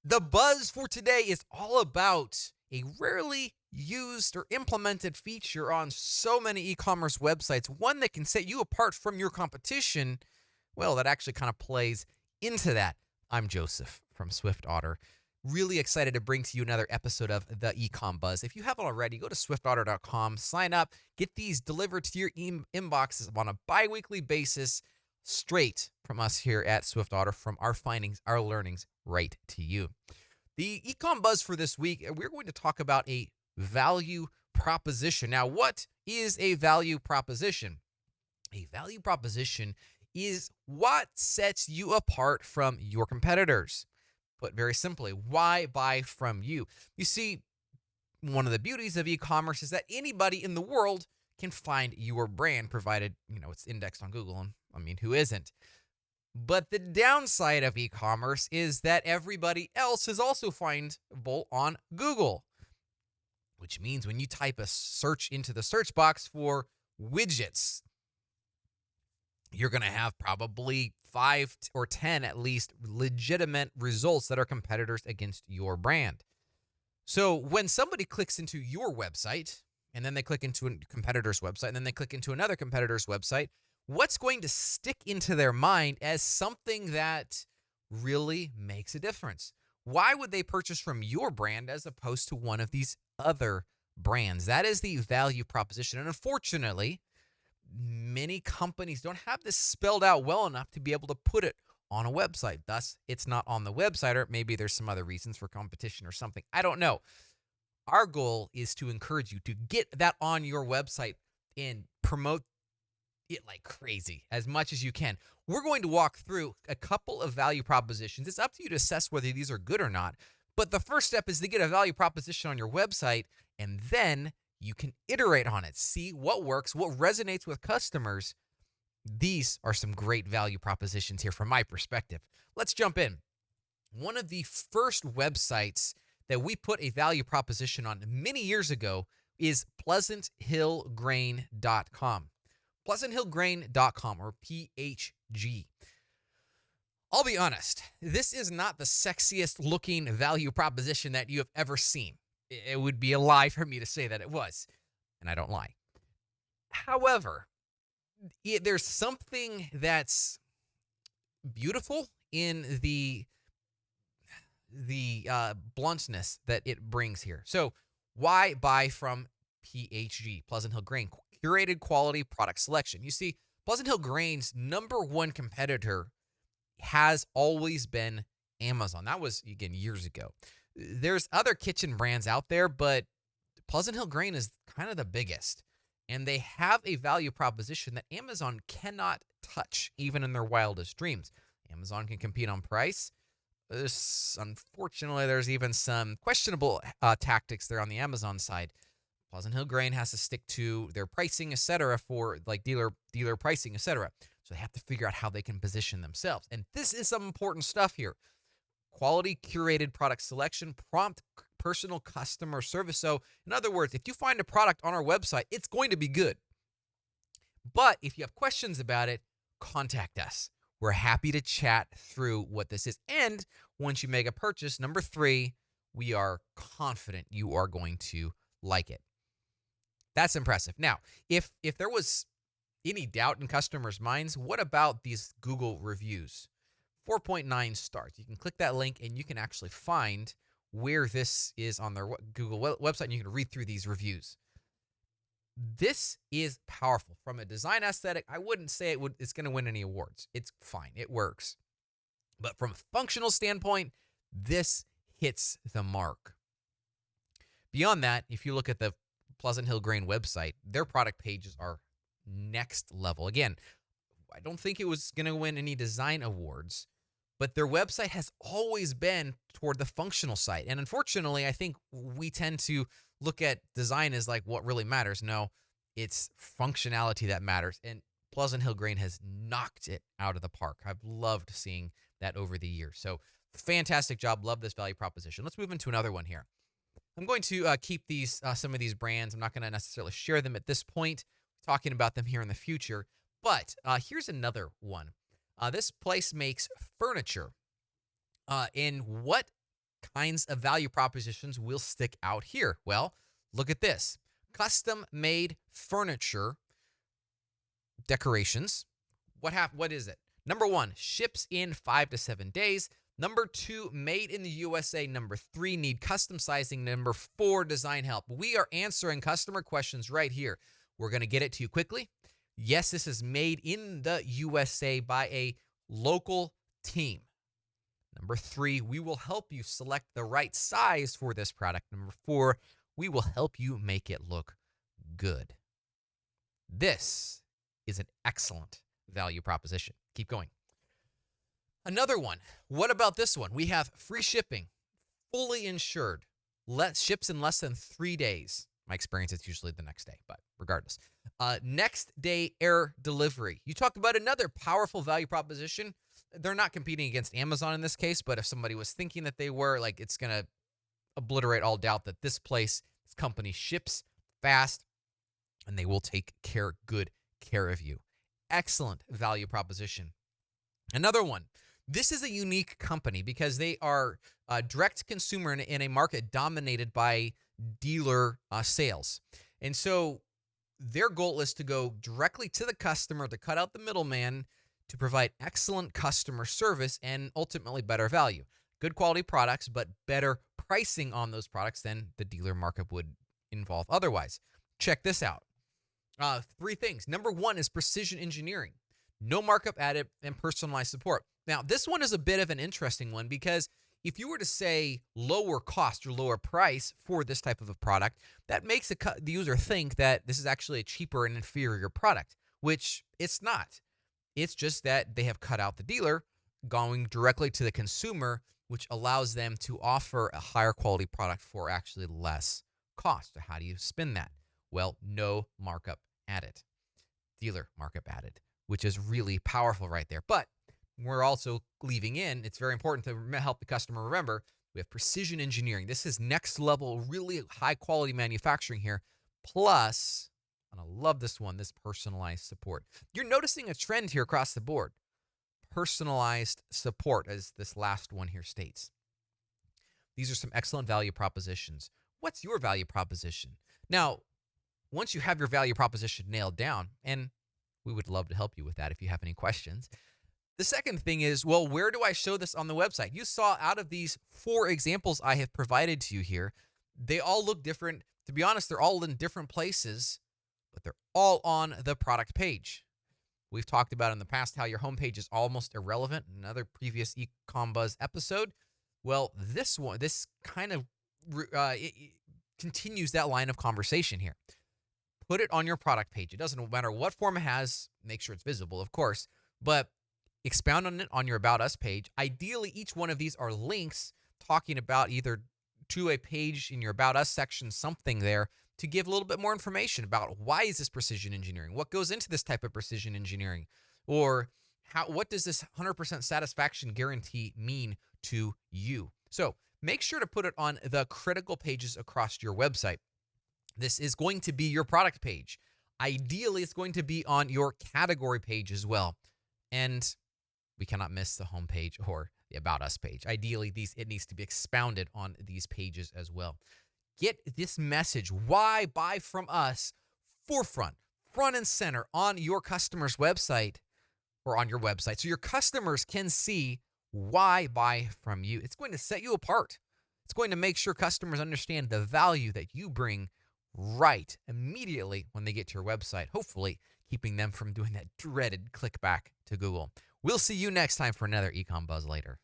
The buzz for today is all about a rarely used or implemented feature on so many e-commerce websites, one that can set you apart from your competition. Well, that actually kind of plays into that. I'm Joseph from SwiftOtter. Really excited to bring to you another episode of the eCom Buzz. If you haven't already, go to swiftotter.com, sign up, get these delivered to your inboxes on a bi-weekly basis, straight from us here at SwiftOtter, from our findings, our learnings, right to you. The ecom buzz for this week, we're going to talk about a value proposition. Now, what is a value proposition? A value proposition is what sets you apart from your competitors. Put very simply, why buy from you? You see, one of the beauties of e-commerce is that anybody in the world can find your brand, provided, it's indexed on Google. And who isn't? But the downside of e-commerce is that everybody else is also findable on Google, which means when you type a search into the search box for widgets, you're going to have probably 5 or 10 at least legitimate results that are competitors against your brand. So when somebody clicks into your website, and then they click into a competitor's website, and then they click into another competitor's website, what's going to stick into their mind as something that really makes a difference? Why would they purchase from your brand as opposed to one of these other brands? That is the value proposition. And unfortunately, many companies don't have this spelled out well enough to be able to put it on a website. Thus, it's not on the website, or maybe there's some other reasons for competition or something. I don't know. Our goal is to encourage you to get that on your website and promote it like crazy as much as you can. We're going to walk through a couple of value propositions. It's up to you to assess whether these are good or not. But the first step is to get a value proposition on your website, and then you can iterate on it. See what works, what resonates with customers. These are some great value propositions here from my perspective. Let's jump in. One of the first websites that we put a value proposition on many years ago is PleasantHillGrain.com. PleasantHillGrain.com, or PHG. I'll be honest, this is not the sexiest looking value proposition that you have ever seen. It would be a lie for me to say that it was, and I don't lie. However, there's something that's beautiful in the bluntness that it brings here. So why buy from PHG, Pleasant Hill Grain? Curated quality product selection. You see, Pleasant Hill Grain's number one competitor has always been Amazon. That was, again, years ago. There's other kitchen brands out there, but Pleasant Hill Grain is kind of the biggest. And they have a value proposition that Amazon cannot touch, even in their wildest dreams. Amazon can compete on price. Unfortunately, there's even some questionable tactics there on the Amazon side. Pleasant Hill Grain has to stick to their pricing, etc., for like dealer pricing, etc. So they have to figure out how they can position themselves. And this is some important stuff here. Quality curated product selection, prompt personal customer service. So in other words, if you find a product on our website, it's going to be good. But if you have questions about it, contact us. We're happy to chat through what this is. And once you make a purchase, number 3, we are confident you are going to like it. That's impressive. Now, if there was any doubt in customers' minds, what about these Google reviews? 4.9 stars. You can click that link and you can actually find where this is on their Google website, and you can read through these reviews. This is powerful. From a design aesthetic, I wouldn't say it's going to win any awards. It's fine. It works. But from a functional standpoint, this hits the mark. Beyond that, if you look at the Pleasant Hill Grain website, their product pages are next level. Again, I don't think it was going to win any design awards, but their website has always been toward the functional side. And unfortunately, I think we tend to look at design as like what really matters. No, it's functionality that matters. And Pleasant Hill Grain has knocked it out of the park. I've loved seeing that over the years. So fantastic job. Love this value proposition. Let's move into another one here. I'm going to keep these some of these brands. I'm not going to necessarily share them at this point. Talking about them here in the future. But here's another one. This place makes furniture. And what kinds of value propositions will stick out here? Well, look at this. Custom-made furniture decorations. What is it? Number 1, ships in 5 to 7 days. Number 2, made in the USA. Number 3, need custom sizing. Number 4, design help. We are answering customer questions right here. We're going to get it to you quickly. Yes, this is made in the USA by a local team. Number 3, we will help you select the right size for this product. Number 4, we will help you make it look good. This is an excellent value proposition. Keep going. Another one. What about this one? We have free shipping, fully insured, ships in less than 3 days. My experience, it's usually the next day, but regardless. Next day air delivery. You talk about another powerful value proposition. They're not competing against Amazon in this case, but if somebody was thinking that they were, like, it's going to obliterate all doubt that this company ships fast and they will take good care of you. Excellent value proposition. Another one. This is a unique company because they are direct to consumer in a market dominated by dealer sales. And so their goal is to go directly to the customer, to cut out the middleman, to provide excellent customer service and ultimately better value. Good quality products, but better pricing on those products than the dealer market would involve otherwise. Check this out. 3 things. Number 1 is precision engineering. No markup added and personalized support. Now, this one is a bit of an interesting one because if you were to say lower cost or lower price for this type of a product, that makes the user think that this is actually a cheaper and inferior product, which it's not. It's just that they have cut out the dealer, going directly to the consumer, which allows them to offer a higher quality product for actually less cost. So how do you spin that? Well, no markup added. Dealer markup added, which is really powerful right there. But we're also leaving in, it's very important to help the customer remember, we have precision engineering. This is next level, really high quality manufacturing here. Plus, and I love this one, this personalized support. You're noticing a trend here across the board. Personalized support, as this last one here states. These are some excellent value propositions. What's your value proposition? Now, once you have your value proposition nailed down, and we would love to help you with that if you have any questions. The second thing is, well, where do I show this on the website? You saw out of these 4 examples I have provided to you here, they all look different. To be honest, they're all in different places, but they're all on the product page. We've talked about in the past how your homepage is almost irrelevant. Another previous eCom Buzz episode. Well, this kind of it continues that line of conversation here. Put it on your product page. It doesn't matter what form it has. Make sure it's visible, of course, but expound on it on your About Us page. Ideally, each one of these are links talking about either to a page in your About Us section, something there to give a little bit more information about why is this precision engineering? What goes into this type of precision engineering? Or what does this 100% satisfaction guarantee mean to you? So make sure to put it on the critical pages across your website. This is going to be your product page. Ideally, it's going to be on your category page as well. And we cannot miss the home page or the About Us page. Ideally, it needs to be expounded on these pages as well. Get this message, why buy from us, forefront, front and center on your customer's website or on your website so your customers can see why buy from you. It's going to set you apart. It's going to make sure customers understand the value that you bring right immediately when they get to your website, hopefully keeping them from doing that dreaded click back to Google. We'll see you next time for another eCom Buzz later.